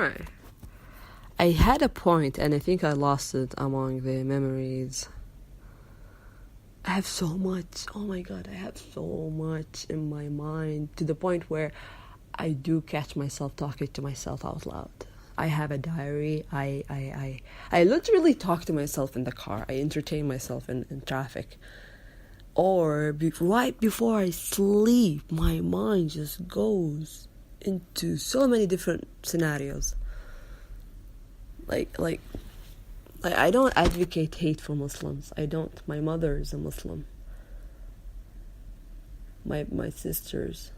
Alright. I had a point, and I think I lost it among the memories. I have so much. Oh my god, I have so much in my mind, to the point where I do catch myself talking to myself out loud. I have a diary. I literally talk to myself in the car. I entertain myself in traffic. Or right before I sleep, my mind just goes into so many different scenarios. Like I don't advocate hate for Muslims. I don't. My mother is a Muslim. My sisters,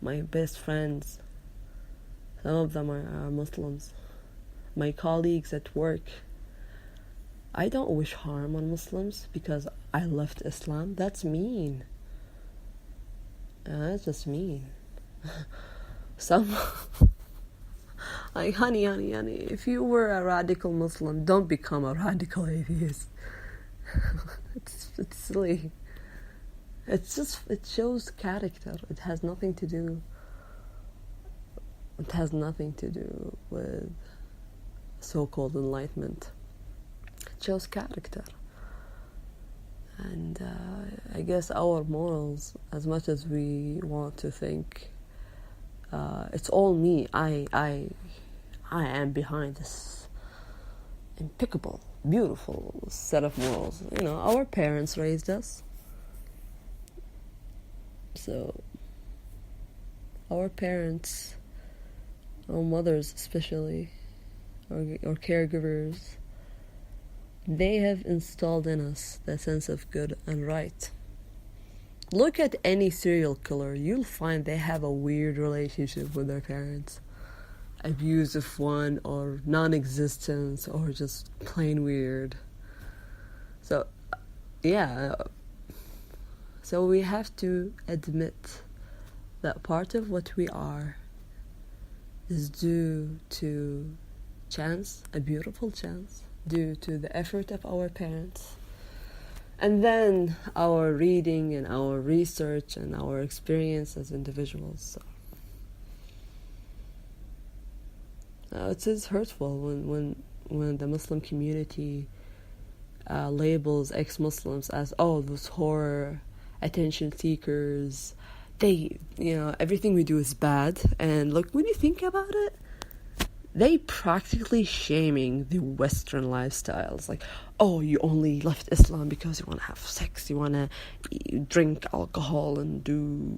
my best friends, some of them are Muslims. My colleagues at work. I don't wish harm on Muslims because I left Islam. That's mean. That's just mean. Some like honey, if you were a radical Muslim, don't become a radical atheist. It's silly. It shows character. It has nothing to do with so-called enlightenment. It shows character. And I guess our morals, as much as we want to think it's all me, I am behind this impeccable, beautiful set of morals. You know, our parents raised us. So our parents, our mothers especially, or caregivers, they have installed in us the sense of good and right. Look at any serial killer, you'll find they have a weird relationship with their parents. Abusive one, or non-existent, or just plain weird. So, yeah. So we have to admit that part of what we are is due to chance, a beautiful chance, due to the effort of our parents, and then our reading and our research and our experience as individuals. So, it is hurtful when the Muslim community labels ex-Muslims as, oh, those horror attention seekers. They, everything we do is bad. And look, when you think about it, they practically shaming the Western lifestyles. Like, oh, you only left Islam because you want to have sex, you want to drink alcohol and do,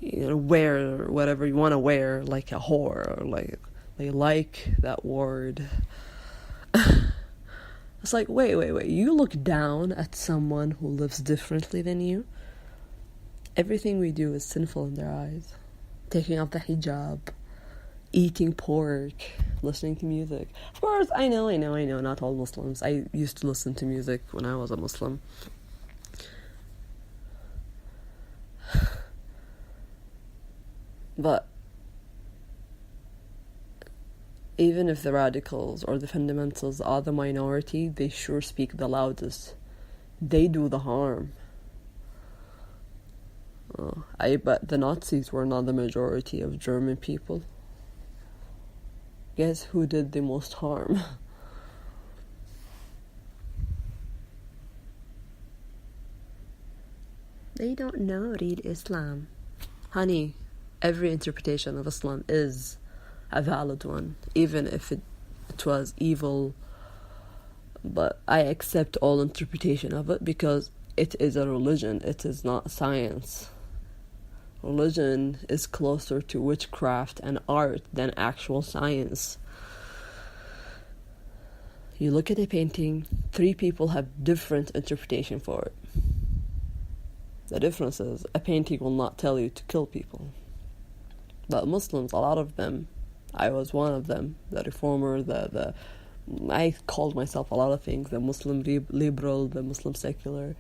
wear whatever you want to wear, like a whore, or like, they like that word. It's like, wait, you look down at someone who lives differently than you? Everything we do is sinful in their eyes. Taking off the hijab, eating pork, listening to music. Of course, I know, not all Muslims. I used to listen to music when I was a Muslim. But even if the radicals or the fundamentals are the minority, they sure speak the loudest. They do the harm. I bet the Nazis were not the majority of German people. Guess who did the most harm? They don't know, read Islam. Honey, every interpretation of Islam is a valid one, even if it was evil. But I accept all interpretation of it because it is a religion. It is not science. Religion is closer to witchcraft and art than actual science. You look at a painting, 3 people have different interpretation for it. The difference is a painting will not tell you to kill people. But Muslims, a lot of them, I was one of them, the reformer, I called myself a lot of things, the Muslim liberal, the Muslim secular.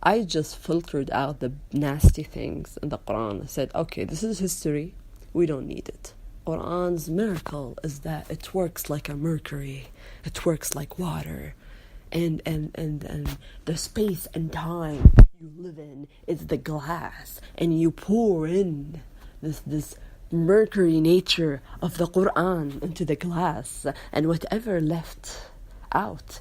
I just filtered out the nasty things in the Quran. I said, okay, this is history. We don't need it. Quran's miracle is that it works like a mercury. It works like water. And the space and time you live in is the glass. And you pour in this mercury nature of the Quran into the glass, and whatever left out,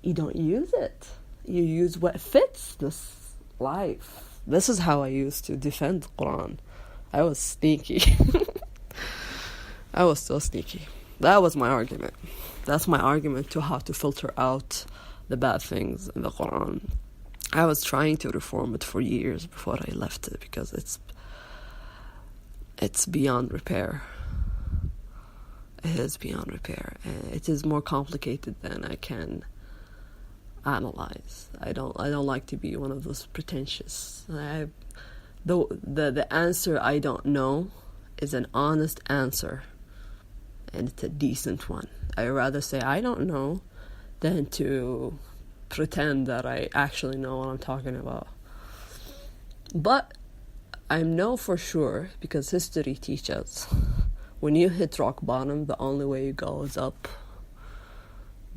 you don't use it. You use what fits this life. This is how I used to defend the Quran. I was sneaky. I was so sneaky. That was my argument. That's my argument to how to filter out the bad things in the Quran. I was trying to reform it for years before I left it, because it's beyond repair. It is beyond repair. It is more complicated than I can analyze. I don't like to be one of those pretentious. The answer I don't know is an honest answer, and it's a decent one. I rather say I don't know than to pretend that I actually know what I'm talking about. But I know for sure, because history teaches, when you hit rock bottom, the only way you go is up.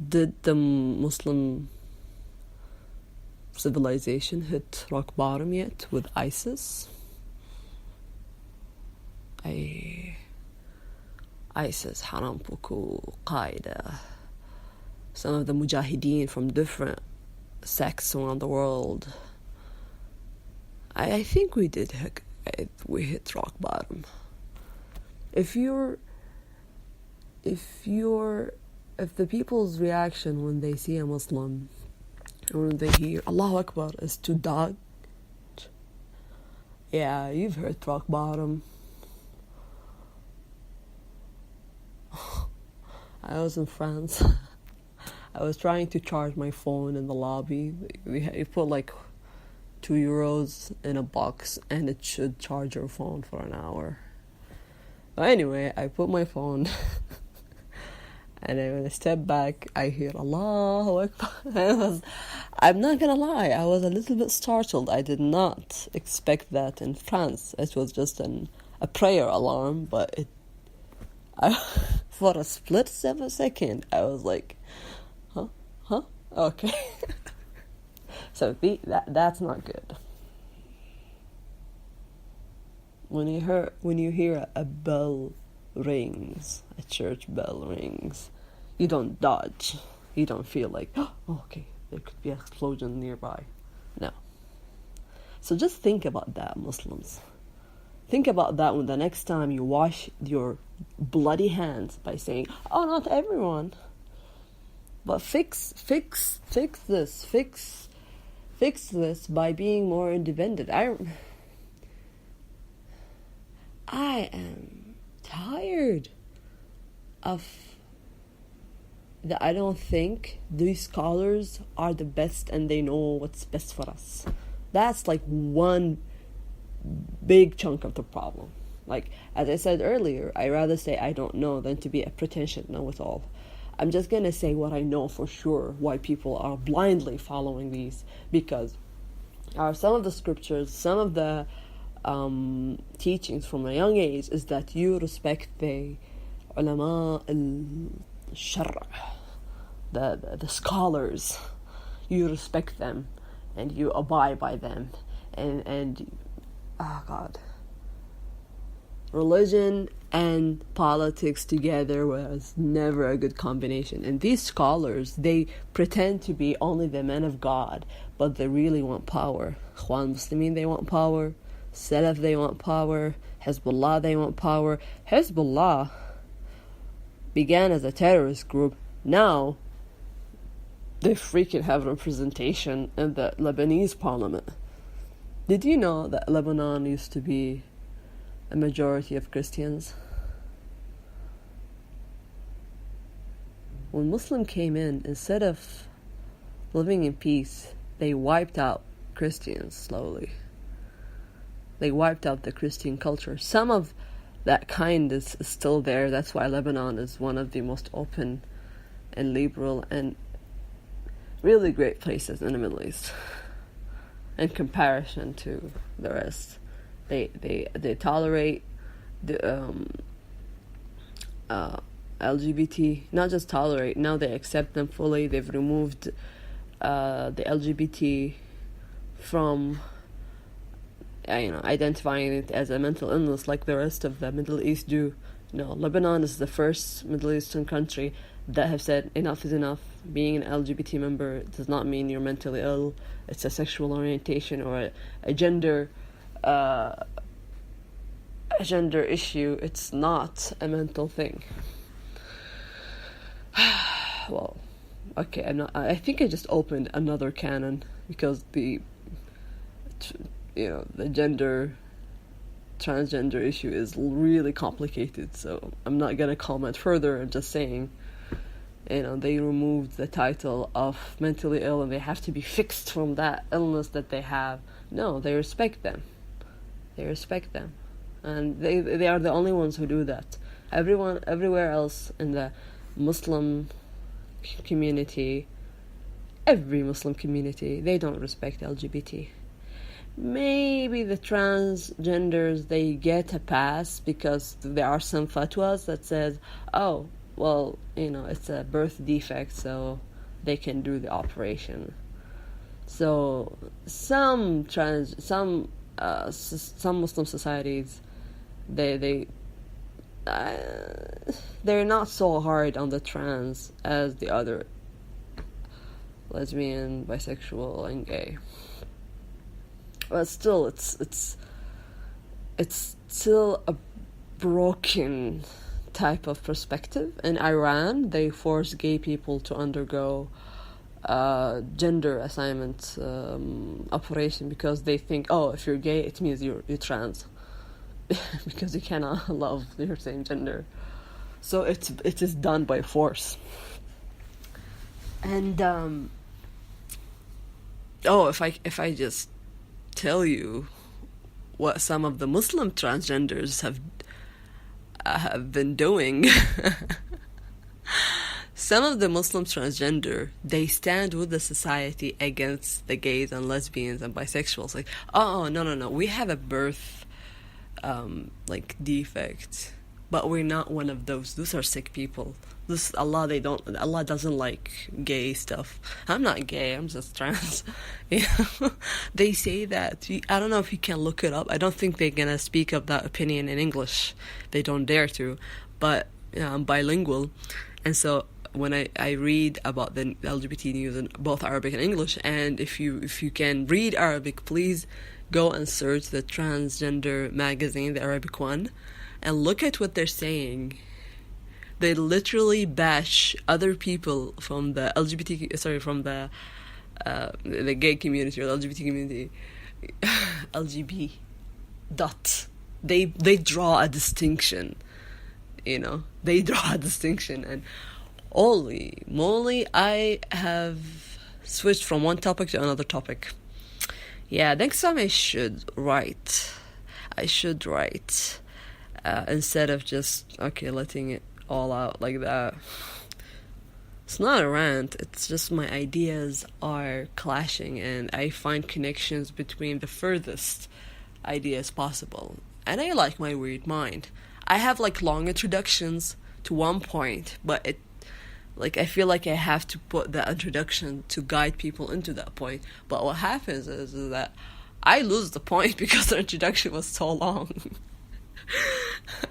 Did the Muslim civilization hit rock bottom yet with ISIS? ISIS, Haram Boko, Qaeda, some of the mujahideen from different sects around the world. I think we hit rock bottom. If the people's reaction when they see a Muslim, or when they hear Allahu Akbar, is to dodge, yeah, you've hit rock bottom. I was in France. I was trying to charge my phone in the lobby. You put like €2 in a box, and it should charge your phone for an hour. But anyway, I put my phone, and then when I step back, I hear Allahu Akbar. I'm not gonna lie, I was a little bit startled. I did not expect that in France. It was just a prayer alarm, but for a split second, I was like, huh? Okay. So that's not good. When you hear a bell rings, a church bell rings, you don't dodge. You don't feel like, oh, okay, there could be an explosion nearby. No. So just think about that, Muslims. Think about that when the next time you wash your bloody hands by saying, oh, not everyone. But fix this by being more independent. I am tired of that. I don't think these scholars are the best and they know what's best for us. That's like one big chunk of the problem. Like, as I said earlier, I rather say I don't know than to be a pretentious know-it-all. I'm just gonna say what I know for sure, why people are blindly following these, because some of the scriptures, some of the teachings from a young age is that you respect the ulama al-shar', the scholars. You respect them and you abide by them, and oh God, religion and politics together was never a good combination. And these scholars, they pretend to be only the men of God, but they really want power. Ikhwan Muslimin, they want power. Salaf, they want power. Hezbollah, they want power. Hezbollah began as a terrorist group. Now they freaking have representation in the Lebanese parliament. Did you know that Lebanon used to be a majority of Christians? When Muslim came in, instead of living in peace, they wiped out Christians slowly. They wiped out the Christian culture. Some of that kind is still there. That's why Lebanon is one of the most open and liberal and really great places in the Middle East in comparison to the rest. They tolerate the LGBT, not just tolerate, now they accept them fully. They've removed the LGBT from identifying it as a mental illness like the rest of the Middle East do. No, Lebanon is the first Middle Eastern country that have said enough is enough. Being an LGBT member does not mean you're mentally ill. It's a sexual orientation or a gender issue. It's not a mental thing. Well, okay, I think I just opened another canon because the transgender issue is really complicated, so I'm not gonna comment further. I'm just saying, they removed the title of mentally ill and they have to be fixed from that illness that they have. No, they respect them. And they are the only ones who do that. Everywhere else in the Muslim community, every Muslim community, they don't respect LGBT. Maybe the transgenders, they get a pass because there are some fatwas that says, oh, well, it's a birth defect, so they can do the operation. So some Muslim societies, they're not so hard on the trans as the other lesbian, bisexual, and gay. But still, it's still a broken type of perspective. In Iran, they force gay people to undergo gender assignment operation because they think, oh, if you're gay, it means you're trans. Because you cannot love your same gender. So it is done by force. And if I just tell you what some of the Muslim transgenders have been doing. Some of the Muslim transgender, they stand with the society against the gays and lesbians and bisexuals. Like, oh, no, we have a birth defect, but we're not one of those. Those are sick people. Allah doesn't like gay stuff. I'm not gay, I'm just trans. They say that. I don't know if you can look it up. I don't think they're gonna speak of that opinion in English. They don't dare to. But I'm bilingual, and so when I read about the LGBT news in both Arabic and English, and if you can read Arabic, please go and search the transgender magazine, the Arabic one, and look at what they're saying. They literally bash other people from the the gay community or the LGBT community. LGB. They draw a distinction. They draw a distinction, and holy moly, I have switched from one topic to another topic. Yeah, next time I should write. Instead of just letting it all out like that. It's not a rant, it's just my ideas are clashing and I find connections between the furthest ideas possible. And I like my weird mind. I have long introductions to one point, but I feel like I have to put that introduction to guide people into that point. But what happens is that I lose the point because the introduction was so long.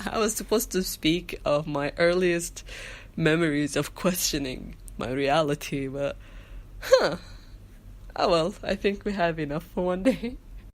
I was supposed to speak of my earliest memories of questioning my reality, but oh well, I think we have enough for one day.